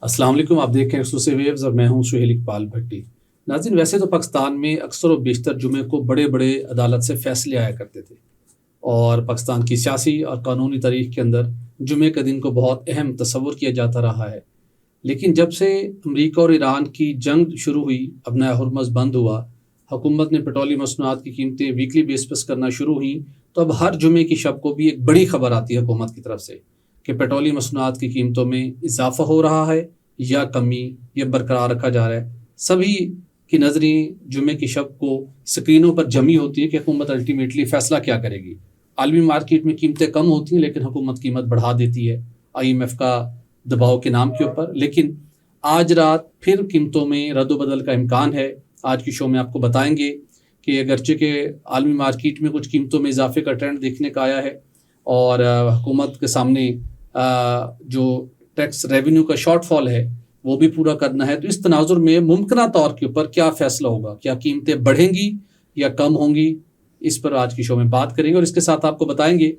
السلام علیکم، آپ دیکھ رہے ہیں ایکسکلوسیو ویوز اور میں ہوں سہیل اقبال بھٹی۔ ناظرین، ویسے تو پاکستان میں اکثر و بیشتر جمعے کو بڑے بڑے عدالت سے فیصلے آیا کرتے تھے، اور پاکستان کی سیاسی اور قانونی تاریخ کے اندر جمعے کے دن کو بہت اہم تصور کیا جاتا رہا ہے۔ لیکن جب سے امریکہ اور ایران کی جنگ شروع ہوئی، ابنائے ہرمز بند ہوا، حکومت نے پیٹرولیم مصنوعات کی قیمتیں ویکلی بیس پر کرنا شروع ہوئیں، تو اب ہر جمعے کی شب کو بھی ایک بڑی خبر آتی ہے حکومت کی طرف سے کہ پیٹرولیم مصنوعات کی قیمتوں میں اضافہ ہو رہا ہے یا کمی یا برقرار رکھا جا رہا ہے۔ سبھی کی نظریں جمعے کی شب کو سکرینوں پر جمی ہوتی ہیں کہ حکومت الٹیمیٹلی فیصلہ کیا کرے گی۔ عالمی مارکیٹ میں قیمتیں کم ہوتی ہیں لیکن حکومت قیمت بڑھا دیتی ہے IMF کا دباؤ کے نام کے اوپر۔ لیکن آج رات پھر قیمتوں میں رد و بدل کا امکان ہے۔ آج کی شو میں آپ کو بتائیں گے کہ اگرچہ کہ عالمی مارکیٹ میں کچھ قیمتوں میں اضافے کا ٹرینڈ دیکھنے کا آیا ہے، اور حکومت کے سامنے جو ٹیکس ریونیو کا شارٹ فال ہے وہ بھی پورا کرنا ہے، تو اس تناظر میں ممکنہ طور کے اوپر کیا فیصلہ ہوگا؟ کیا قیمتیں بڑھیں گی یا کم ہوں گی؟ اس پر آج کی شو میں بات کریں گے، اور اس کے ساتھ آپ کو بتائیں گے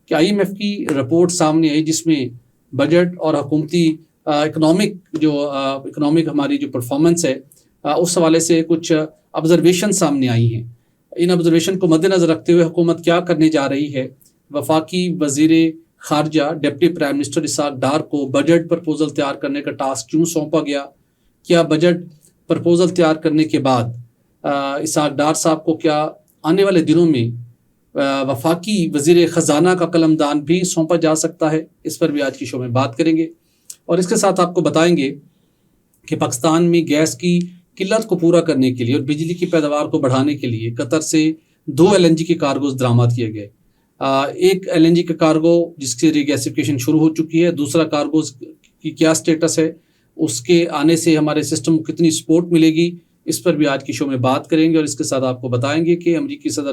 کہ IMF کی رپورٹ سامنے آئی جس میں بجٹ اور حکومتی اکنامک ہماری جو پرفارمنس ہے اس حوالے سے کچھ آبزرویشن سامنے آئی ہیں۔ ان آبزرویشن کو مد نظر رکھتے ہوئے حکومت کیا کرنے جا رہی ہے؟ وفاقی وزیر خارجہ deputy prime minister Ishaq Dar کو بجٹ پرپوزل تیار کرنے کا ٹاسک کیوں سونپا گیا؟ کیا بجٹ پرپوزل تیار کرنے کے بعد اسحاق ڈار صاحب کو کیا آنے والے دنوں میں وفاقی وزیر خزانہ کا قلمدان بھی سونپا جا سکتا ہے؟ اس پر بھی آج کی شو میں بات کریں گے، اور اس کے ساتھ آپ کو بتائیں گے کہ پاکستان میں گیس کی قلت کو پورا کرنے کے لیے اور بجلی کی پیداوار کو بڑھانے کے لیے قطر سے 2 LNG کے کارگوز درآمد کیے گئے۔ ایک LNG کا کارگو جس کی ریگیسیفیکیشن شروع ہو چکی ہے، دوسرا کارگوز کی کیا سٹیٹس ہے، اس کے آنے سے ہمارے سسٹم کو کتنی سپورٹ ملے گی، اس پر بھی آج کی شو میں بات کریں گے، اور اس کے ساتھ آپ کو بتائیں گے کہ امریکی صدر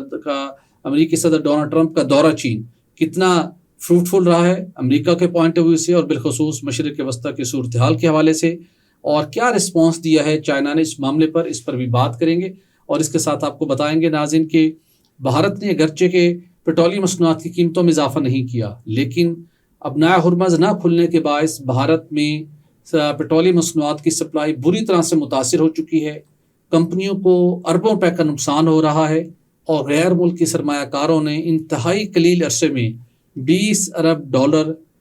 ڈونلڈ ٹرمپ کا دورہ چین کتنا فروٹفل رہا ہے امریکہ کے پوائنٹ آف ویو سے، اور بالخصوص مشرق وسطیٰ کی صورتحال کے حوالے سے، اور کیا رسپانس دیا ہے چائنا نے اس معاملے پر، اس پر بھی بات کریں گے، اور اس کے ساتھ آپ کو بتائیں گے ناظرین کہ بھارت نے اگرچہ کہ پیٹرولیم مصنوعات کی قیمتوں میں اضافہ نہیں کیا، لیکن ابنائے ہرمز نہ کھلنے کے باعث بھارت میں پیٹرولیم مصنوعات کی سپلائی بری طرح سے متاثر ہو چکی ہے۔ کمپنیوں کو اربوں روپے کا نقصان ہو رہا ہے، اور غیر ملکی سرمایہ کاروں نے انتہائی قلیل عرصے میں $20 ارب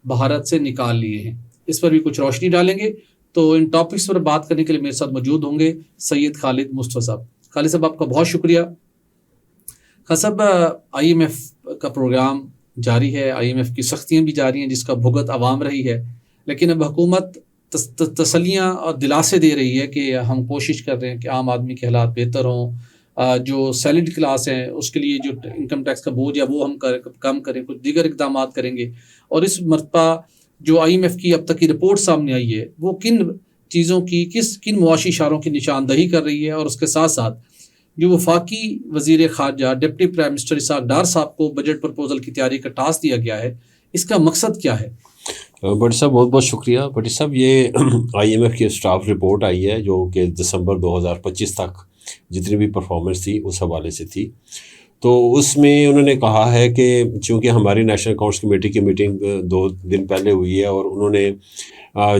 بھارت سے نکال لیے ہیں۔ اس پر بھی کچھ روشنی ڈالیں گے۔ تو ان ٹاپکس پر بات کرنے کے لیے میرے ساتھ موجود ہوں گے سید خالد مصطفیٰ صاحب۔ خالد صاحب، آپ کا بہت شکریہ۔ خالد صاحب، IMF کا پروگرام جاری ہے، IMF کی سختیاں بھی جاری ہیں جس کا بھگت عوام رہی ہے، لیکن اب حکومت تسلیاں اور دلاسے دے رہی ہے کہ ہم کوشش کر رہے ہیں کہ عام آدمی کے حالات بہتر ہوں، جو سیلڈ کلاس ہیں اس کے لیے جو انکم ٹیکس کا بوجھ ہے وہ ہم کم کریں، کچھ دیگر اقدامات کریں گے۔ اور اس مرتبہ جو IMF کی اب تک کی رپورٹ سامنے آئی ہے وہ کن چیزوں کی کن معاشی اشاروں کی نشاندہی کر رہی ہے، اور اس کے ساتھ ساتھ جو وفاقی وزیر خارجہ deputy prime minister Ishaq Dar صاحب کو بجٹ پرپوزل کی تیاری کا ٹاسک دیا گیا ہے، اس کا مقصد کیا ہے؟ بٹی صاحب بہت بہت شکریہ۔ بٹی صاحب، یہ IMF کی اسٹاف رپورٹ آئی ہے جو کہ دسمبر 2025 تک جتنی بھی پرفارمنس تھی اس حوالے سے تھی، تو اس میں انہوں نے کہا ہے کہ چونکہ ہماری نیشنل اکاؤنٹس کمیٹی کی میٹنگ 2 دن پہلے ہوئی ہے، اور انہوں نے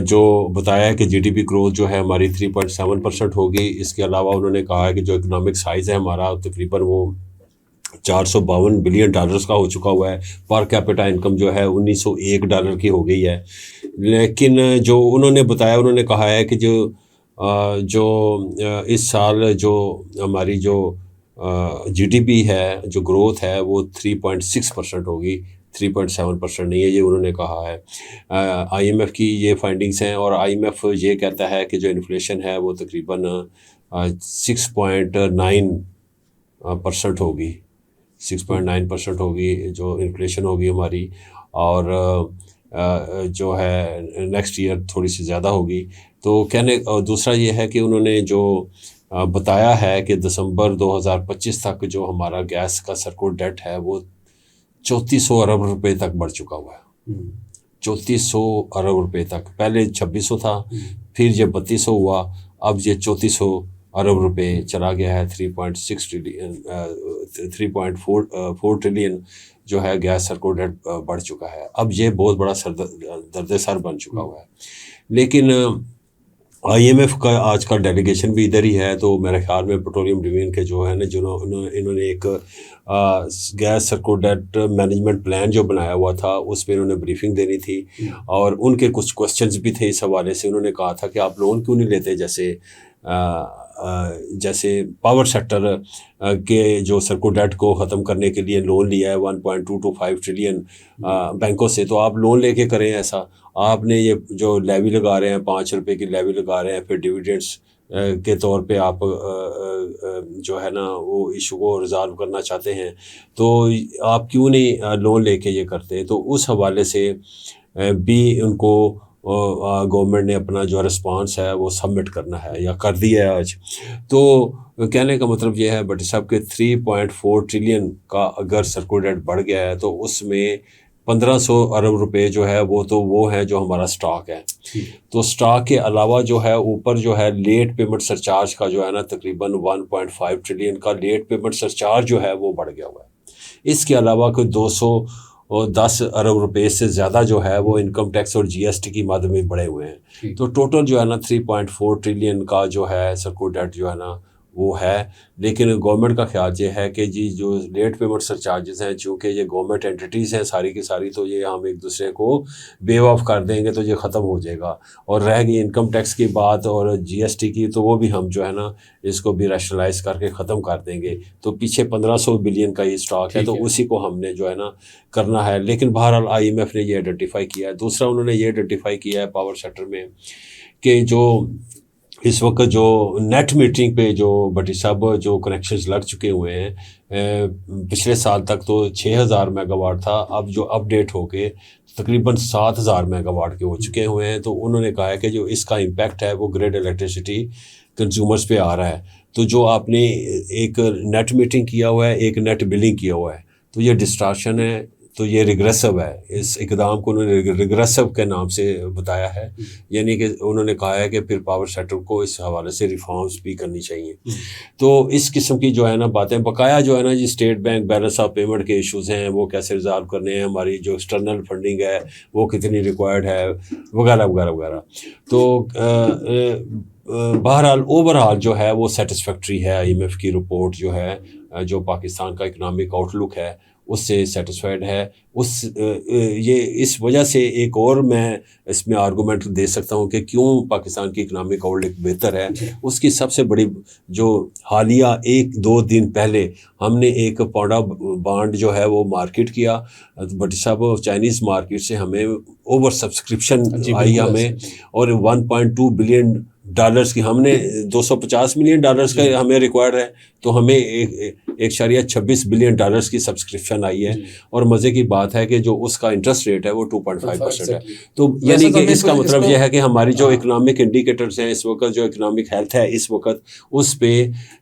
جو بتایا ہے کہ GDP گروتھ جو ہے ہماری 3.7% ہوگی۔ اس کے علاوہ انہوں نے کہا ہے کہ جو اکنامک سائز ہے ہمارا تقریباً وہ $452 بلین کا ہو چکا ہوا ہے، پر کیپٹا انکم جو ہے $1901 کی ہو گئی ہے۔ لیکن جو انہوں نے بتایا، انہوں نے کہا ہے کہ جو اس سال جو ہماری جو GDP ہے، جو گروتھ ہے وہ 3.6% ہوگی، 3.7% نہیں ہے، یہ انہوں نے کہا ہے۔ IMF کی یہ فائنڈنگس ہیں، اور IMF یہ کہتا ہے کہ جو انفلیشن ہے وہ تقریباً 6.9% ہوگی، 6.9% ہوگی جو انفلیشن ہوگی ہماری، اور جو ہے نیکسٹ ایئر تھوڑی سی زیادہ ہوگی۔ تو دوسرا یہ ہے کہ انہوں نے جو بتایا ہے کہ دسمبر 2025 تک جو ہمارا گیس کا سرکٹ ڈیٹ ہے وہ 3400 ارب روپے تک بڑھ چکا ہوا ہے، 3400 ارب روپے تک۔ پہلے 2600 تھا، پھر یہ 3200 ہوا، اب یہ 3400 ارب روپے چلا گیا ہے۔ 3.4 ٹریلین جو ہے گیس سرکٹ ڈیٹ بڑھ چکا ہے۔ اب یہ بہت بڑا درد سر بن چکا ہوا ہے۔ لیکن IMF کا آج کا ڈیلیگیشن بھی ادھر ہی ہے. تو میرے خیال میں پیٹرولیم ڈویژن کے جو ہے نا انہوں نے ایک گیس سرکوڈیٹ مینجمنٹ پلان جو بنایا ہوا تھا اس میں انہوں نے بریفنگ دینی تھی, اور ان کے کچھ کوسچنز بھی تھے اس حوالے سے. انہوں نے کہا تھا کہ آپ لون کیوں نہیں لیتے, جیسے پاور سیکٹر کے جو سرکوڈیٹ کو ختم کرنے کے لیے لون لیا ہے 1.225 ٹریلین بینکوں سے, تو آپ لون لے کے کریں ایسا. آپ نے یہ جو لیوی لگا رہے ہیں 5 روپے کی لیوی لگا رہے ہیں, پھر ڈیویڈنڈس کے طور پہ آپ جو ہے نا وہ ایشو کو ریزالو کرنا چاہتے ہیں, تو آپ کیوں نہیں لون لے کے یہ کرتے. تو اس حوالے سے بھی ان کو گورنمنٹ نے اپنا جو رسپانس ہے وہ سبمٹ کرنا ہے یا کر دیا ہے آج. تو کہنے کا مطلب یہ ہے بٹی صاحب کہ 3.4 ٹریلین کا اگر سرکوڈیٹ بڑھ گیا ہے تو اس میں 1500 ارب روپے جو ہے وہ ہیں جو ہمارا سٹاک ہے. تو سٹاک کے علاوہ جو ہے اوپر جو ہے لیٹ پیمنٹ سرچارج کا جو ہے نا تقریباً 1.5 ٹریلین کا لیٹ پیمنٹ سرچارج جو ہے وہ بڑھ گیا ہوا ہے. اس کے علاوہ کوئی 210 ارب روپے سے زیادہ جو ہے وہ انکم ٹیکس اور GST کی مد میں بڑھے ہوئے ہیں. تو ٹوٹل جو ہے نا 3.4 ٹریلین کا جو ہے سرکوڈیٹ جو ہے نا وہ ہے. لیکن گورنمنٹ کا خیال یہ ہے کہ جی جو لیٹ پیمنٹ سرچارجز ہیں, چونکہ یہ گورنمنٹ انٹیٹیز ہیں ساری کی ساری, تو یہ ہم ایک دوسرے کو ویو آف کر دیں گے تو یہ ختم ہو جائے گا. اور رہ گئی انکم ٹیکس کی بات اور GST کی, تو وہ بھی ہم جو ہے نا اس کو بھی ریشنلائز کر کے ختم کر دیں گے. تو پیچھے 1500 بلین کا یہ سٹاک ہے, تو اسی کو ہم نے جو ہے نا کرنا ہے. لیکن بہرحال IMF نے یہ آئیڈینٹیفائی کیا ہے. دوسرا انہوں نے یہ آئیڈینٹیفائی کیا ہے پاور سیکٹر میں کہ جو اس وقت جو نیٹ میٹرنگ پہ جو بٹی صاحب جو کنیکشنز لگ چکے ہوئے ہیں, پچھلے سال تک تو 6000 میگا واٹ تھا, اب جو اپ ڈیٹ ہو کے تقریباً 7000 میگا واٹ کے ہو چکے ہوئے ہیں. تو انہوں نے کہا ہے کہ جو اس کا امپیکٹ ہے وہ گریڈ الیکٹریسٹی کنزیومرز پہ آ رہا ہے. تو جو آپ نے ایک نیٹ میٹرنگ کیا ہوا ہے, ایک نیٹ بلنگ کیا ہوا ہے, تو یہ ڈسٹارشن ہے, تو یہ ریگریسو ہے. اس اقدام کو انہوں نے ریگریسو کے نام سے بتایا ہے, یعنی کہ انہوں نے کہا ہے کہ پھر پاور سیکٹر کو اس حوالے سے ریفارمز بھی کرنی چاہیے. تو اس قسم کی جو ہے نا باتیں, بقایا جو ہے نا جی state bank balance of payment کے ایشوز ہیں وہ کیسے ریزالو کرنے ہیں, ہماری جو ایکسٹرنل فنڈنگ ہے وہ کتنی ریکوائرڈ ہے, وغیرہ وغیرہ وغیرہ. تو بہرحال اوور آل جو ہے وہ سیٹسفیکٹری ہے. IMF کی رپورٹ جو ہے جو پاکستان کا اکنامک آؤٹ لک ہے اس سے سیٹسفائیڈ ہے. اس وجہ سے ایک اور میں اس میں آرگومنٹ دے سکتا ہوں کہ کیوں پاکستان کی اکنامک آؤٹ لک بہتر ہے. اس کی سب سے بڑی جو حالیہ 1-2 دن پہلے ہم نے ایک پاؤنڈا بانڈ جو ہے وہ مارکیٹ کیا. بٹی صاحب چائنیز مارکیٹ سے ہمیں اوور سبسکرپشن آئی ہمیں, اور 1.2 بلین ڈالرز کی, ہم نے 250 ملین ڈالرز کا ہمیں ریکوائرڈ ہے, تو ہمیں 1.26 بلین ڈالرز کی سبسکرپشن آئی ہے. اور مزے کی بات ہے کہ جو اس کا انٹرسٹ ریٹ ہے وہ 2.5% ہے. تو یعنی کہ اس کا مطلب یہ ہے کہ ہماری جو اکنامک انڈیکیٹرز ہیں اس وقت, جو اکنامک ہیلتھ ہے اس وقت, اس پہ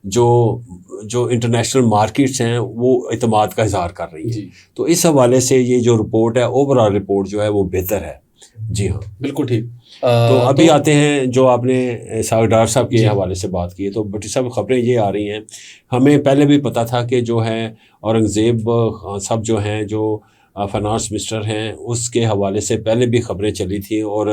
جو انٹرنیشنل مارکیٹس ہیں وہ اعتماد کا اظہار کر رہی ہیں. تو اس حوالے سے یہ جو رپورٹ ہے اوور آل رپورٹ جو ہے وہ بہتر ہے. جی ہاں بالکل ٹھیک. تو ابھی آتے ہیں جو آپ نے ڈاکٹر صاحب کے حوالے سے بات کی ہے. تو بٹی صاحب خبریں یہ آ رہی ہیں, ہمیں پہلے بھی پتہ تھا کہ جو ہے اورنگزیب صاحب جو ہیں جو فائنانس منسٹر ہیں اس کے حوالے سے پہلے بھی خبریں چلی تھیں, اور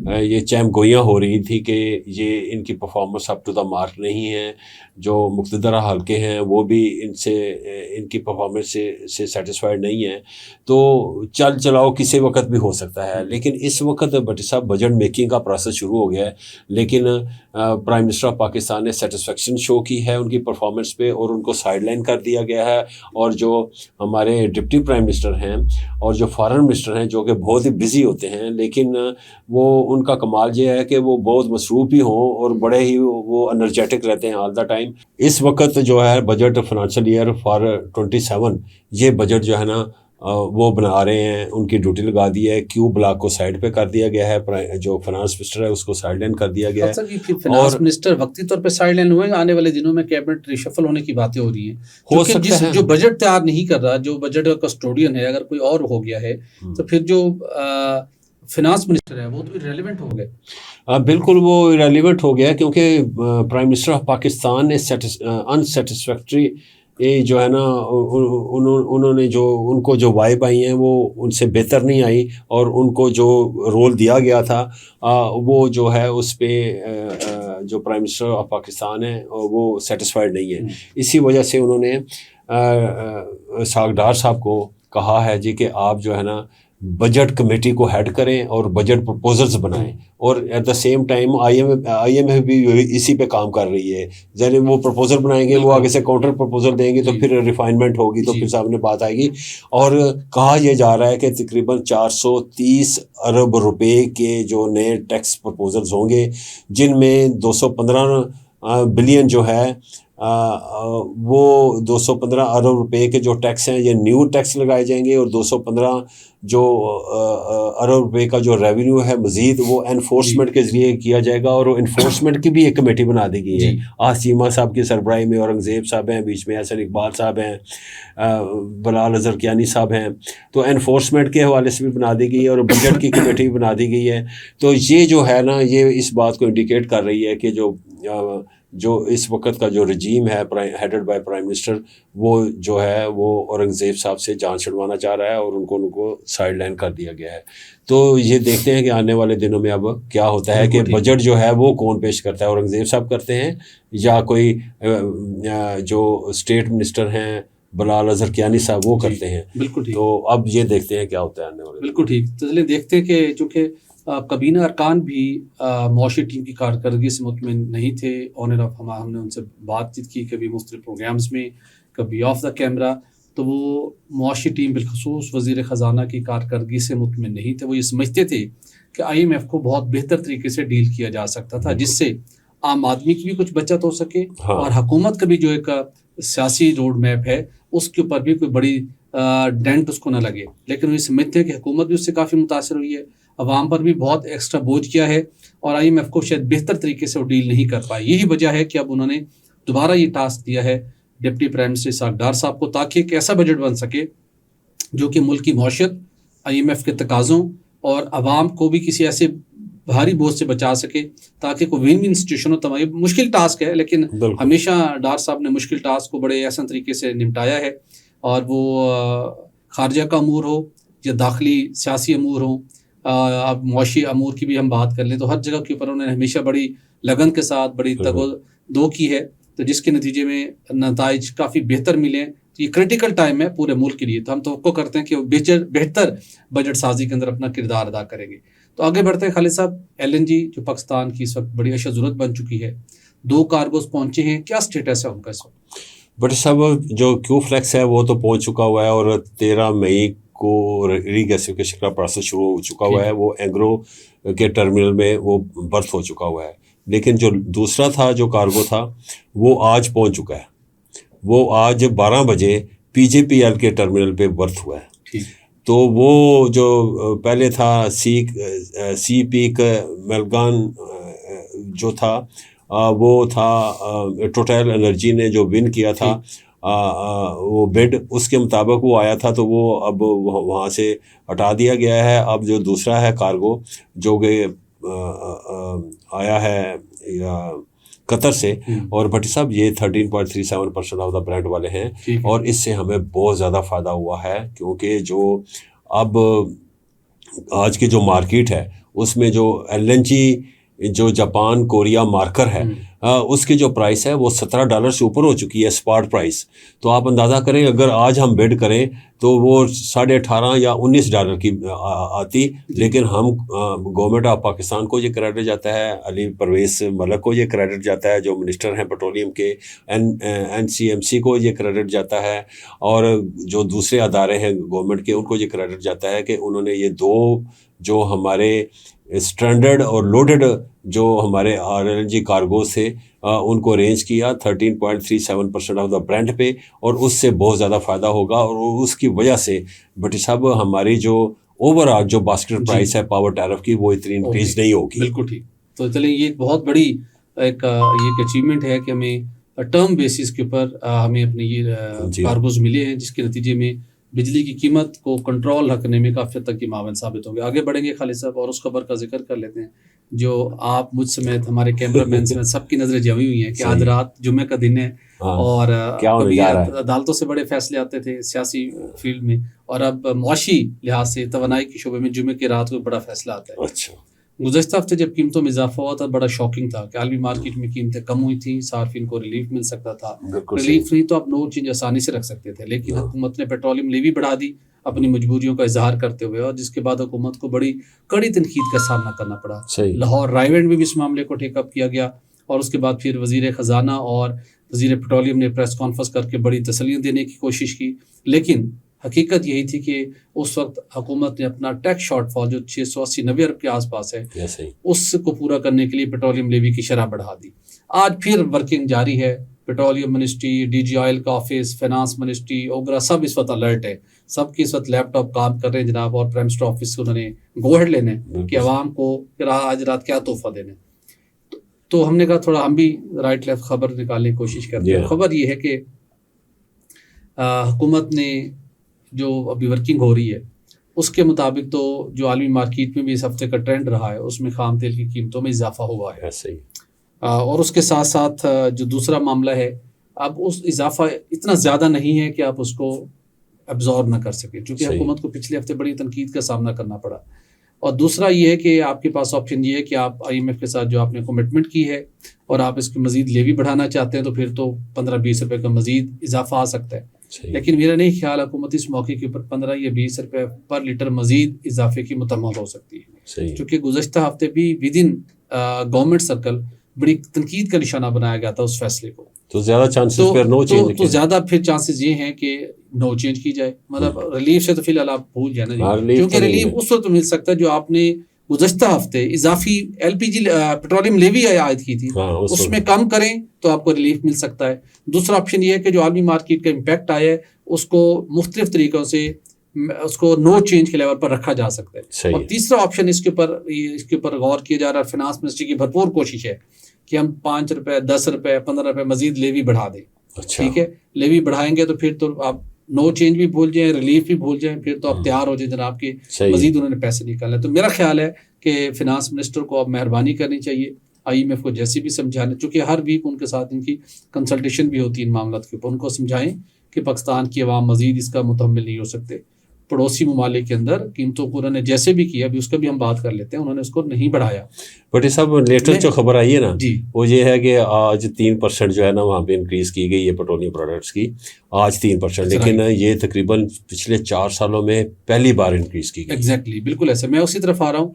یہ چہم گوئیاں ہو رہی تھی کہ یہ ان کی performance up to the mark نہیں ہے. جو مقتدرہ حلقے ہیں وہ بھی ان کی پرفارمنس سے سیٹسفائیڈ نہیں ہیں. تو چلاؤ کسی وقت بھی ہو سکتا ہے, لیکن اس وقت بٹی صاحب بجٹ میکنگ کا پروسیس شروع ہو گیا ہے. لیکن پرائم منسٹر آف پاکستان نے سیٹسفیکشن شو کی ہے ان کی پرفارمنس پہ, اور ان کو سائڈ لائن کر دیا گیا ہے. اور جو ہمارے ڈپٹی پرائم منسٹر ہیں اور جو فارن منسٹر ہیں جو کہ بہت ہی بزی ہوتے ہیں, لیکن وہ ان کا کمال یہ ہے کہ وہ بہت مصروف بھی ہوں اور بڑے ہی وہ انرجیٹک رہتے ہیں آل دا ٹائم. اس وقت جو ہے بجٹ فائنانشل ایئر فار 27 یہ بجٹ جو ہے نا وہ بنا رہے ہیں, ان کی ڈیوٹی لگا دی ہے. کیو بلاک کو سائڈ پہ کر دیا گیا ہے, جو فائنانس منسٹر ہے اس کو سائڈ لائن کر دیا گیا ہے. فائنانس منسٹر وقتی طور پہ سائڈ لائن ہوئے, آنے والے دنوں میں کیبنٹ ریشفل ہونے کی باتیں ہو رہی ہیں. ہو سکتا ہے جو بجٹ تیار نہیں کر رہا, جو بجٹ کا کسٹوڈین ہے, اگر کوئی اور ہو گیا ہے تو پھر جو فائنانس منسٹر ہے وہ تو ریلیونٹ ہو گئے. بالکل وہ ریلیونٹ ہو گیا, کیونکہ پرائم منسٹر آف پاکستان نے انسیٹسفیکٹری یہ جو ہے نا انہوں نے جو ان کو جو وائب آئی ہیں وہ ان سے بہتر نہیں آئی، اور ان کو جو رول دیا گیا تھا وہ جو ہے اس پہ جو پرائم منسٹر آف پاکستان ہے وہ سیٹسفائیڈ نہیں ہے. اسی وجہ سے انہوں نے اسحاق ڈار صاحب کو کہا ہے جی کہ آپ جو ہے نا بجٹ کمیٹی کو ہیڈ کریں اور بجٹ پرپوزلز بنائیں، اور at the same time I M F بھی اسی پہ کام کر رہی ہے. یعنی وہ پرپوزل بنائیں گے، وہ آگے سے کاؤنٹر پرپوزل دیں گے، تو پھر ریفائنمنٹ ہوگی، تو پھر سامنے بات آئے گی. اور کہا یہ جا رہا ہے کہ تقریباً 430 ارب روپے کے جو نئے ٹیکس پرپوزلز ہوں گے، جن میں 215 بلین جو ہے وہ 215 ارب روپے کے جو ٹیکس ہیں یہ نیو ٹیکس لگائے جائیں گے، اور 215 جو ارب روپے کا جو ریونیو ہے مزید وہ انفورسمنٹ کے ذریعے کیا جائے گا. اور انفورسمنٹ کی بھی ایک کمیٹی بنا دی گئی ہے. چیمہ صاحب کی سربراہی میں اورنگزیب صاحب ہیں، بیچ میں احسن اقبال صاحب ہیں، بلال اظہر کیانی صاحب ہیں. تو انفورسمنٹ کے حوالے سے بھی بنا دی گئی ہے، اور بجٹ کی کمیٹی بھی بنا دی گئی ہے. تو یہ جو ہے نا یہ اس بات کو انڈیکیٹ کر رہی ہے کہ جو اس وقت کا جو رجیم ہے ہیڈڈ بائی پرائم منسٹر، وہ جو ہے وہ اورنگزیب صاحب سے جان چھڑوانا چاہ رہا ہے، اور ان کو سائڈ لائن کر دیا گیا ہے. تو یہ دیکھتے ہیں کہ آنے والے دنوں میں اب کیا ہوتا ہے کہ بجٹ جو ہے وہ کون پیش کرتا ہے، اورنگزیب صاحب کرتے ہیں یا کوئی جو اسٹیٹ منسٹر ہیں بلال اظہر کیانی صاحب وہ کرتے ہیں. بالکل ٹھیک. تو اب یہ دیکھتے ہیں کیا ہوتا ہے آنے والے. بالکل ٹھیک. تو چلیے دیکھتے ہیں کہ چونکہ کابینہ ارکان بھی معاشی ٹیم کی کارکردگی سے مطمئن نہیں تھے. آن اینڈ آف ہم نے ان سے بات چیت کی، کبھی مختلف پروگرامز میں، کبھی آف دا کیمرہ. تو وہ معاشی ٹیم بالخصوص وزیر خزانہ کی کارکردگی سے مطمئن نہیں تھے. وہ یہ سمجھتے تھے کہ آئی ایم ایف کو بہت بہتر طریقے سے ڈیل کیا جا سکتا تھا، جس سے عام آدمی کی بھی کچھ بچت ہو سکے، اور حکومت کا بھی جو ایک سیاسی روڈ میپ ہے اس کے اوپر بھی کوئی بڑی ڈینٹ اس کو نہ لگے. لیکن وہ یہ سمجھتے ہیں کہ حکومت بھی اس سے کافی متاثر ہوئی ہے، عوام پر بھی بہت ایکسٹرا بوجھ کیا ہے، اور آئی ایم ایف کو شاید بہتر طریقے سے وہ ڈیل نہیں کر پائے. یہی وجہ ہے کہ اب انہوں نے دوبارہ یہ ٹاسک دیا ہے deputy prime minister Ishaq Dar صاحب کو، تاکہ ایک ایسا بجٹ بن سکے جو کہ ملک کی معیشت، آئی ایم ایف کے تقاضوں اور عوام کو بھی کسی ایسے بھاری بوجھ سے بچا سکے، تاکہ کوئی ون ون انسٹیٹیوشن ہو. تمام مشکل ٹاسک ہے، لیکن ہمیشہ ڈار صاحب نے مشکل ٹاسک کو بڑے احسن طریقے سے نمٹایا ہے. اور وہ خارجہ کا امور ہو یا داخلی سیاسی امور ہوں، اب معاشی امور کی بھی ہم بات کر لیں، تو ہر جگہ کے اوپر انہوں نے ہمیشہ بڑی لگن کے ساتھ بڑی تگ و دو کی ہے. تو جس کے نتیجے میں نتائج کافی بہتر ملے. یہ کریٹیکل ٹائم ہے پورے ملک کے لیے، تو ہم توقع کرتے ہیں کہ وہ بہتر بجٹ سازی کے اندر اپنا کردار ادا کریں گے. تو آگے بڑھتے ہیں خالد صاحب. LNG جو پاکستان کی اس وقت بڑی اشد ضرورت بن چکی ہے، 2 کارگوز پہنچے ہیں، کیا سٹیٹس ہے ان کا اس وقت؟ بٹ صاحب جو کیو فلیکس ہے وہ تو پہنچ چکا ہوا ہے، اور 13 مئی کو ری گیسیفیکیشن کا پروسیس شروع ہو چکا ہوا ہے. وہ اینگرو کے ٹرمینل میں وہ برتھ ہو چکا ہوا ہے. لیکن جو دوسرا تھا جو کارگو تھا وہ آج پہنچ چکا ہے. وہ آج 12 بجے PJPL کے ٹرمینل پہ برتھ ہوا ہے. تو وہ جو پہلے تھا سی پیک میلگان جو تھا وہ تھا ٹوٹل انرجی نے جو ون کیا تھا وہ بڈ، اس کے مطابق وہ آیا تھا، تو وہ اب وہاں سے ہٹا دیا گیا ہے. اب جو دوسرا ہے کارگو جو کہ آیا ہے قطر سے، اور بھٹی صاحب یہ 13.37% آف دا برینڈ والے ہیں، اور اس سے ہمیں بہت زیادہ فائدہ ہوا ہے، کیونکہ جو اب آج کی جو مارکیٹ ہے اس میں جو LNG جو جاپان کوریا مارکر ہے اس کی جو پرائس ہے وہ $17 سے اوپر ہو چکی ہے اسپاٹ پرائس. تو آپ اندازہ کریں اگر آج ہم بیڈ کریں تو وہ $18.5 یا $19 کی آتی. لیکن ہم گورنمنٹ آف پاکستان کو یہ کریڈٹ جاتا ہے، علی پرویز ملک کو یہ کریڈٹ جاتا ہے جو منسٹر ہیں پیٹرولیم کے، NCMC کو یہ کریڈٹ جاتا ہے، اور جو دوسرے ادارے ہیں گورنمنٹ کے ان کو یہ کریڈٹ جاتا ہے کہ انہوں نے یہ 2 جو ہمارے اسٹینڈرڈ اور لوڈڈ جو ہمارے LNG کارگو سے ان کو ارینج کیا 13.37% آف دا برینڈ پہ، اور اس سے بہت زیادہ فائدہ ہوگا. اور اس کی وجہ سے بھٹی صاحب ہماری جو اوور آل جو باسکٹ پرائس ہے پاور ٹیرف کی وہ اتنی انکریز نہیں ہوگی. بالکل ٹھیک. تو چلیں یہ ایک بہت بڑی ایک اچیومنٹ ہے کہ ہمیں ٹرم بیسس کے اوپر ہمیں اپنے یہ کارگوز ملے ہیں، جس کے نتیجے میں بجلی کی قیمت کو کنٹرول رکھنے میں کافی حد تک یہ معاون ثابت ہوں گے. آگے بڑھیں گے خالد صاحب اور اس خبر کا ذکر کر لیتے ہیں جو آپ مجھ سمیت ہمارے کیمرہ مین سمیت سب کی نظریں جمی ہوئی ہیں کہ آج رات جمعے کا دن ہے اور کبھی عدالتوں سے بڑے فیصلے آتے تھے سیاسی فیلڈ میں، اور اب معاشی لحاظ سے توانائی کے شعبے میں جمعے کی رات کو بڑا فیصلہ آتا ہے. اچھا، گزشتہ ہفتے جب قیمتوں میں اضافہ ہوا تھا بڑا شاکنگ تھا کہ عالمی مارکیٹ میں قیمتیں کم ہوئی تھیں، صارفین کو ریلیف مل سکتا تھا. ریلیف نہیں تو آپ نو چینج آسانی سے رکھ سکتے تھے، لیکن حکومت نے پیٹرولیم لیوی بڑھا دی اپنی مجبوریوں کا اظہار کرتے ہوئے، اور جس کے بعد حکومت کو بڑی کڑی تنقید کا سامنا کرنا پڑا. لاہور رائیونڈ میں بھی اس معاملے کو ٹیک اپ کیا گیا، اور اس کے بعد پھر وزیر خزانہ اور وزیر پیٹرولیم نے پریس کانفرنس کر کے بڑی تسلیاں دینے کی کوشش کی. لیکن حقیقت یہی تھی کہ اس وقت حکومت نے اپنا ٹیکس شارٹ فال جو 680-90 ارب کے آس پاس ہے اس کو پورا کرنے کے لیے پیٹرولیم لیوی کی شرح بڑھا دی. آج پھر ورکنگ جاری ہے. Petroleum ministry, D G oil کا آفس، فائنانس منسٹری، اوگرا سب اس وقت الرٹ ہے. سب کی اس وقت لیپ ٹاپ کام کر رہے ہیں جناب، اور پرائم منسٹر آفس سے انہوں نے گو ہیڈ لینے کہ عوام کو آج رات کیا تحفہ دینے. تو ہم نے کہا تھوڑا ہم بھی رائٹ لیفٹ خبر نکالنے کی کوشش کرتے ہیں. خبر یہ ہے کہ حکومت نے جو ابھی ورکنگ ہو رہی ہے اس کے مطابق تو جو عالمی مارکیٹ میں بھی اس ہفتے کا ٹرینڈ رہا ہے اس میں خام تیل کی قیمتوں میں اضافہ ہوا ہے. اور اس کے ساتھ ساتھ جو دوسرا معاملہ ہے، اب اس اضافہ اتنا زیادہ نہیں ہے کہ آپ اس کو ابزارب نہ کر سکیں، چونکہ حکومت کو پچھلے ہفتے بڑی تنقید کا سامنا کرنا پڑا. اور دوسرا یہ ہے کہ آپ کے پاس آپشن یہ ہے کہ آپ آئی ایم ایف کے ساتھ جو آپ نے کمٹمنٹ کی ہے اور آپ اس کی مزید لیوی بڑھانا چاہتے ہیں تو پھر تو 15-20 روپے کا مزید اضافہ آ سکتا ہے. لیکن میرا نہیں خیال حکومت اس موقع کے اوپر 15 یا 20 روپے پر لیٹر مزید اضافے کی متمد ہو سکتی ہے، چونکہ گزشتہ ہفتے بھی ود ان گورنمنٹ سرکل بڑی تنقید کا نشانہ بنایا گیا تھا اس فیصلے کو. تو زیادہ چانسز یہ ہیں کہ نو چینج کی جائے. مطلب ریلیف سے تو فی الحال آپ بھول جائیں نا جی، کیونکہ ریلیف اس وقت مل سکتا ہے جو آپ نے گزشتہ ہفتے اضافی ایل پی جی پیٹرولیم لیوی عائد کی تھی اس میں کم کریں تو آپ کو ریلیف مل سکتا ہے. دوسرا آپشن یہ ہے کہ جو عالمی مارکیٹ کا امپیکٹ آیا ہے اس کو مختلف طریقوں سے اس کو نو چینج کے لیول پر رکھا جا سکتا ہے. اور تیسرا آپشن اس کے اوپر غور کیا جا رہا ہے. فائنانس منسٹری کی بھرپور کوشش ہے کہ ہم 5 روپے 10 روپے 15 روپے مزید لیوی بڑھا دیں. ٹھیک ہے، لیوی بڑھائیں گے تو پھر تو آپ نو چینج بھی بھول جائیں، ریلیف بھی بھول جائیں، پھر تو آپ تیار ہو جائیں جناب کہ مزید انہوں نے پیسے نکالنے. تو میرا خیال ہے کہ فائنانس منسٹر کو اب مہربانی کرنی چاہیے، آئی ایم ایف کو جیسے بھی سمجھانا، چونکہ ہر ویک ان کے ساتھ ان کی کنسلٹیشن بھی ہوتی ہے ان معاملات کے اوپر، ان کو سمجھائیں کہ پاکستان کی عوام مزید اس کا متحمل نہیں ہو سکتے. پڑوسی ممالک کے اندر قیمتوں کو انہوں نے جیسے بھی کیا، ابھی اس کا بھی ہم بات کر لیتے ہیں، انہوں نے اس کو نہیں بڑھایا. بٹ یہ سب لیٹسٹ جو خبر آئی ہے نا وہ یہ ہے کہ آج 3% جو ہے نا وہاں پہ انکریز کی گئی ہے پیٹرولیم پروڈکٹس کی، آج 3%، لیکن یہ تقریباً پچھلے 4 سالوں میں پہلی بار انکریز کی گئی. ایگزیکٹلی، بالکل ایسا. میں اسی طرف آ رہا ہوں.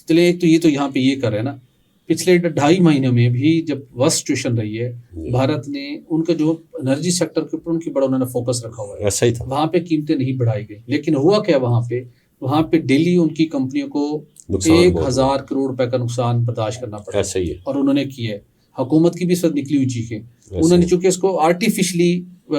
چلے ایک تو یہ تو یہاں پہ یہ کر رہے ہیں نا، پچھلے 2.5 مہینوں میں بھی جب ورسٹ سچویشن رہی ہے بھارت نے ان کا جو انرجی سیکٹر کے اوپر ان کی بڑا انہوں نے فوکس رکھا ہوا ہے. ایسا ہی تھا، وہاں پہ قیمتیں نہیں بڑھائی گئی. لیکن ہوا کیا وہاں پہ ڈیلی ان کی کمپنیوں کو 1000 کروڑ روپے کا نقصان برداشت کرنا پڑا. ایسا ہی ہے، اور انہوں نے کیا ہے. حکومت کی بھی اس وقت نکلی ہوئی چیخیں، انہوں نے چونکہ اس کو آرٹیفیشلی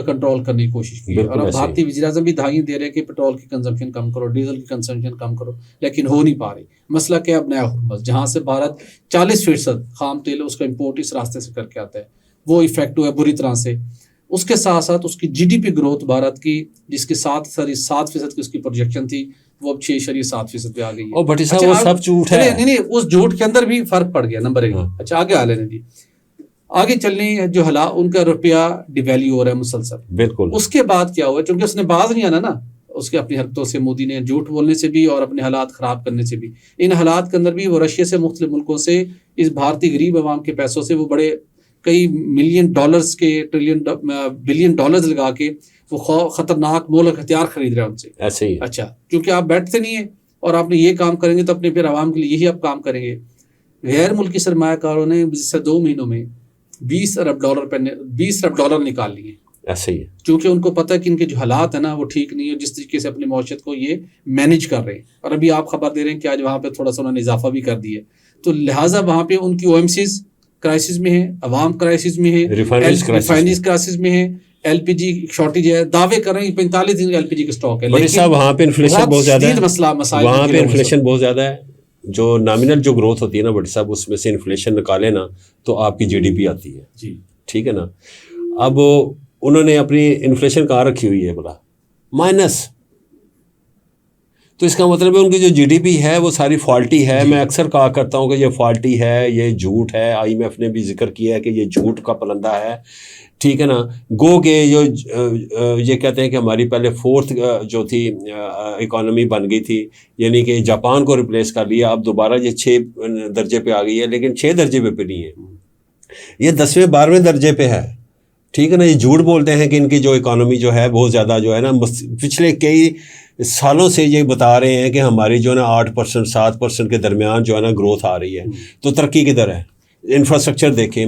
کنٹرول کرنے کی کوشش کی ہے. اور اب بھارتی وزیر اعظم بھی دھائیاں دے رہے ہیں کہ پیٹرول کی کنزمپشن کم کرو، ڈیزل کی کنزمپشن کم کرو، لیکن ہو نہیں پا رہی. مسئلہ کیا اب نیا ہرمز جہاں سے بھارت 40% خام تیل اس کا امپورٹ اس راستے سے کر کے آتا ہے، وہ ایفیکٹ ہوا ہے بری طرح سے. اس کے ساتھ ساتھ اس کی G D P growth Bharat کی جس کی 7% کی اس کی پروجیکشن تھی وہ اب 6.7% پہ آ گئی ہے. وہ سب جھوٹ ہے. نہیں اس جھوٹ کے اندر بھی فرق پڑ گیا. نمبر 1. اچھا آگے آ لینے جی، آگے چلنے جو حالات ان کا روپیہ ڈیویلیو ہو رہا ہے مسلسل. بالکل. اس کے بعد کیا ہوا، چونکہ اس نے باز نہیں آنا نا اس کے اپنی حرکتوں سے، مودی نے جھوٹ بولنے سے بھی اور اپنے حالات خراب کرنے سے بھی. ان حالات کے اندر بھی وہ رشیا سے مختلف ملکوں سے اس بھارتی غریب عوام کے پیسوں سے وہ بڑے کئی ملین ڈالرز کے بلین ڈالرز لگا کے وہ خطرناک مولک ہتھیار خرید رہے ہیں ان سے. ایسے ہی. اچھا کیونکہ آپ بیٹھتے نہیں ہیں اور آپ نے یہ کام کریں گے تو اپنے پھر عوام کے لیے یہی آپ کام کریں گے. غیر ملکی سرمایہ کاروں نے گزشتہ 2 مہینوں میں 20 ارب ڈالر نکال لیے. ایسے ہی. چونکہ ان کو پتہ ہے کہ ان کے جو حالات ہیں نا وہ ٹھیک نہیں ہے، جس طریقے سے اپنی معیشت کو یہ مینیج کر رہے ہیں. اور ابھی آپ خبر دے رہے ہیں کہ آج وہاں پہ تھوڑا سا انہوں نے اضافہ بھی کر دیا. تو لہٰذا وہاں پہ ان کی او ایم سیز کرائسس میں ہے، عوام کرائسس میں ہے، ریفائنریز کرائسس میں ہے، ایل پی جی شارٹیج ہے. دعوے کر رہے ہیں 45 دن ایل پی جی کا اسٹاک ہے، لیکن وہاں پہ انفلیشن بہت زیادہ ہے. وہاں پہ انفلیشن بہت زیادہ ہے. جو نامینل جو گروتھ ہوتی ہے نا بٹ صاحب اس میں سے انفلیشن نکالے نا تو آپ کی جی ڈی پی آتی ہے. جی ٹھیک ہے نا. اب انہوں نے اپنی انفلیشن کہاں رکھی ہوئی ہے بلا مائنس. تو اس کا مطلب ہے ان کی جو GDP ہے وہ ساری فالٹی ہے. میں اکثر کہا کرتا ہوں کہ یہ فالٹی ہے, یہ جھوٹ ہے. IMF نے بھی ذکر کیا ہے کہ یہ جھوٹ کا پلندہ ہے, ٹھیک ہے نا. گو کہ جو یہ کہتے ہیں کہ ہماری پہلے 4th جو تھی اکانومی بن گئی تھی, یعنی کہ جاپان کو ریپلیس کر لیا, اب دوبارہ یہ 6 درجے پہ آ گئی ہے, لیکن 6 درجے پہ نہیں ہے, یہ 10ویں 12ویں درجے پہ ہے, ٹھیک ہے نا. یہ جھوٹ بولتے ہیں کہ ان کی جو اکانومی جو ہے بہت زیادہ جو ہے نا, پچھلے کئی سالوں سے یہ بتا رہے ہیں کہ ہماری جو ہے نا 8% 7% کے درمیان جو ہے نا گروتھ آ رہی ہے. تو ترقی کدھر ہے؟ انفراسٹرکچر دیکھیں,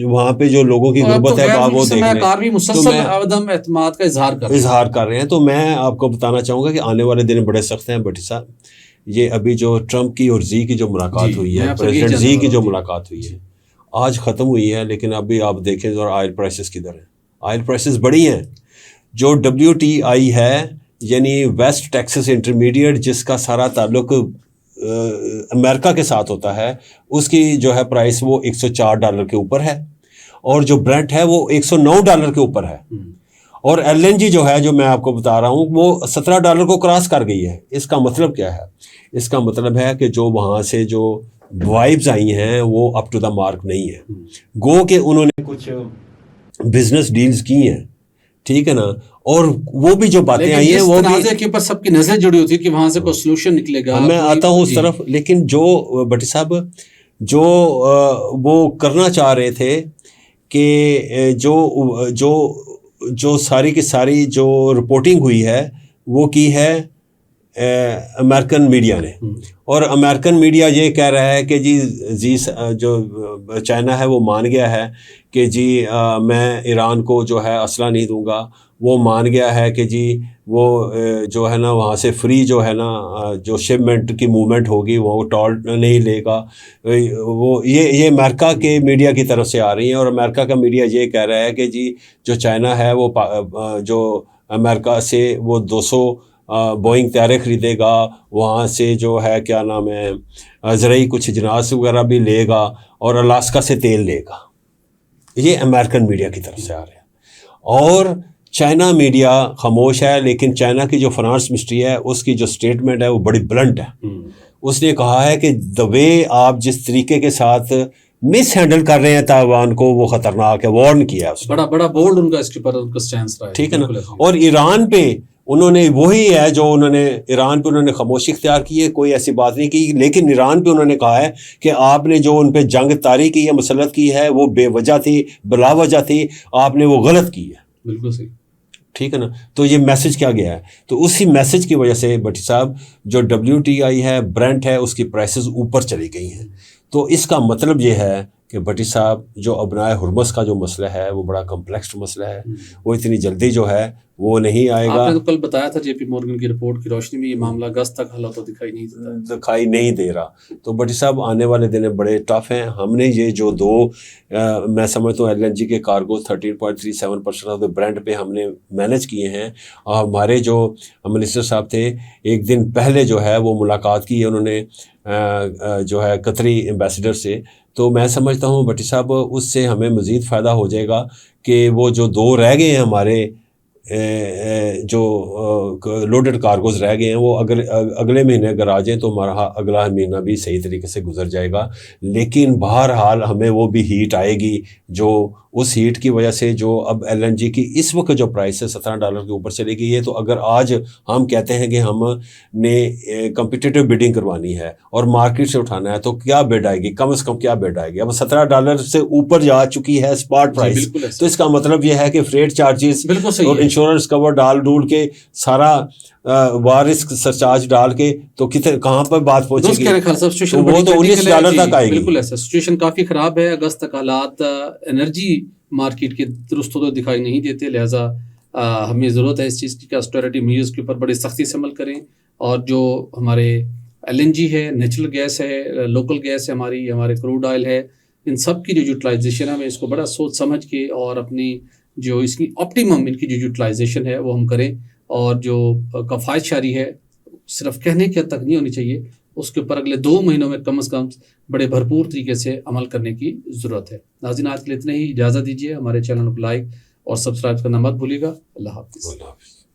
وہاں پہ جو لوگوں کی غربت ہے آپ وہ دیکھ لیں, عدم اعتماد کا اظہار کر رہے ہیں. تو میں آپ کو بتانا چاہوں گا کہ آنے والے دن بڑے سخت ہیں بھٹی صاحب. یہ ابھی جو ٹرمپ کی اور زی کی جو ملاقات ہوئی ہے, پریزیڈنٹ زی کی جو ملاقات ہوئی ہے, آج ختم ہوئی ہے, لیکن ابھی آپ دیکھیں ذرا آئل پرائسز کدھر ہیں. آئل پرائسز بڑی ہیں. جو WTI ہے یعنی ویسٹ ٹیکسس انٹرمیڈیٹ, جس کا سارا تعلق امریکہ کے ساتھ ہوتا ہے, اس کی جو ہے پرائس وہ $104 کے اوپر ہے, اور جو برنٹ ہے وہ $109 کے اوپر ہے, اور LNG جو ہے جو میں آپ کو بتا رہا ہوں وہ $17 کو کراس کر گئی ہے. اس کا مطلب کیا ہے؟ اس کا مطلب ہے کہ جو وہاں سے جو وائبز آئی ہیں وہ اپ ٹو دا مارک نہیں ہے. گو کہ انہوں نے کچھ بزنس ڈیلز کی ہیں, ٹھیک ہے نا, اور وہ بھی جو باتیں آئی ہیں وہ بھی کے اوپر سب کی نظر جڑی ہوتی ہے کہ وہاں سے کوئی سولوشن نکلے گا. میں آتا ہوں اس طرف, لیکن جو بھٹی صاحب جو وہ کرنا چاہ رہے تھے کہ جو ساری کی ساری جو رپورٹنگ ہوئی ہے وہ کی ہے امریکن میڈیا نے, اور امریکن میڈیا یہ کہہ رہا ہے کہ جی جو چائنا ہے وہ مان گیا ہے کہ جی میں ایران کو جو ہے اسلحہ نہیں دوں گا. وہ مان گیا ہے کہ جی وہ جو ہے نا وہاں سے فری جو ہے نا جو شپمنٹ کی موومنٹ ہوگی وہ ٹال نہیں لے گا. وہ یہ امریکہ کے میڈیا کی طرف سے آ رہی ہیں, اور امریکہ کا میڈیا یہ کہہ رہا ہے کہ جی جو چائنا ہے وہ جو امریکہ سے وہ 200 بوئنگ طیارے خریدے گا, وہاں سے جو ہے کیا نام ہے زرعی کچھ اجناس وغیرہ بھی لے گا, اور الاسکا سے تیل لے گا. یہ امریکن میڈیا کی طرف سے آ رہے ہیں, اور چائنا میڈیا خاموش ہے. لیکن چائنا کی جو فنانس منسٹری ہے اس کی جو سٹیٹمنٹ ہے وہ بڑی بلنٹ ہے. اس نے کہا ہے کہ دا وے آپ جس طریقے کے ساتھ مس ہینڈل کر رہے ہیں تائیوان کو وہ خطرناک ہے. وارن کیا اس نے, بڑا بولڈ ان کا اس کے اوپر ان کا سٹینس رہا ہے, ٹھیک ہے نا. اور ایران پہ انہوں نے وہی ہے جو انہوں نے ایران پہ انہوں نے خاموشی اختیار کی ہے, کوئی ایسی بات نہیں کی. لیکن ایران پہ انہوں نے کہا ہے کہ آپ نے جو ان پہ جنگ طاری کی ہے, مسلط کی ہے, وہ بے وجہ تھی, بلا وجہ تھی, آپ نے وہ غلط کی ہے. بالکل صحیح, ٹھیک ہے نا. تو یہ میسج کیا گیا ہے؟ تو اسی میسج کی وجہ سے بھٹی صاحب جو WTI ہے, برنٹ ہے, اس کی پرائسز اوپر چلی گئی ہیں. تو اس کا مطلب یہ ہے کہ بھٹی صاحب جو ابنائے ہرمز کا جو مسئلہ ہے وہ بڑا کمپلیکس مسئلہ ہے, وہ اتنی جلدی جو ہے وہ نہیں آئے گا. آپ نے تو کل بتایا تھا JP مورگن کی رپورٹ کی روشنی میں یہ معاملہ اگست تک حل ہوتا دکھائی نہیں دے رہا. تو بھٹی صاحب آنے والے دن بڑے ٹف ہیں. ہم نے یہ جو میں سمجھتا ہوں LNG کے کارگو 13.37% آف دا برنٹ پہ ہم نے مینیج کیے ہیں. اور ہمارے جو منسٹر صاحب تھے ایک دن پہلے جو ہے وہ ملاقات کی ہے انہوں نے جو ہے قطری ایمبیسڈر سے. تو میں سمجھتا ہوں بھٹی صاحب اس سے ہمیں مزید فائدہ ہو جائے گا کہ وہ جو 2 رہ گئے ہیں ہمارے جو لوڈڈ کارگوز رہ گئے ہیں وہ اگلے مہینے اگر آ جائیں تو ہمارا اگلا مہینہ بھی صحیح طریقے سے گزر جائے گا. لیکن بہرحال ہمیں وہ بھی ہیٹ آئے گی, جو اس ہیٹ کی وجہ سے جو اب LNG کی اس وقت جو پرائس ہے $17 کے اوپر چلی گئی ہے. تو اگر آج ہم کہتے ہیں کہ ہم نے کمپیٹیٹیو بیڈنگ کروانی ہے اور مارکیٹ سے اٹھانا ہے تو کیا بیڈ آئے گی؟ کم از کم کیا بیڈ آئے گی؟ اب $17 سے اوپر جا چکی ہے اسپاٹ پرائس. تو اس کا مطلب یہ ہے کہ فریٹ چارجز اور انشورنس کور ڈال ڈول کے سارا وارث سرچارج ڈال کے تو کہاں پر بات پہنچے گی؟ وہ تو $19 تک آئے گی. بالکل ایسا سچویشن کافی خراب ہے. اگست تک حالات انرجی مارکیٹ کے درست ہوتے دکھائی نہیں دیتے, لہٰذا ہمیں ضرورت ہے اس چیز کی کہ آسٹیرٹی میئرز کے اوپر بڑی سختی سے عمل کریں. اور جو ہمارے LNG ہے, نیچرل گیس ہے, لوکل گیس ہے, ہمارے کروڈ آئل ہے, ان سب کی جو یوٹیلائزیشن ہے ہمیں اس کو بڑا سوچ سمجھ کے اور اپنی جو اس کی آپٹیمم ان کی جو یوٹیلائزیشن ہے وہ ہم کریں. اور جو کفایت شاری ہے صرف کہنے کی حد تک نہیں ہونی چاہیے, اس کے اوپر اگلے 2 مہینوں میں کم از کم بڑے بھرپور طریقے سے عمل کرنے کی ضرورت ہے. ناظرین آج کے لیے اتنا ہی, اجازت دیجیے. ہمارے چینل کو لائک اور سبسکرائب کرنا مت بھولیے گا. اللہ حافظ.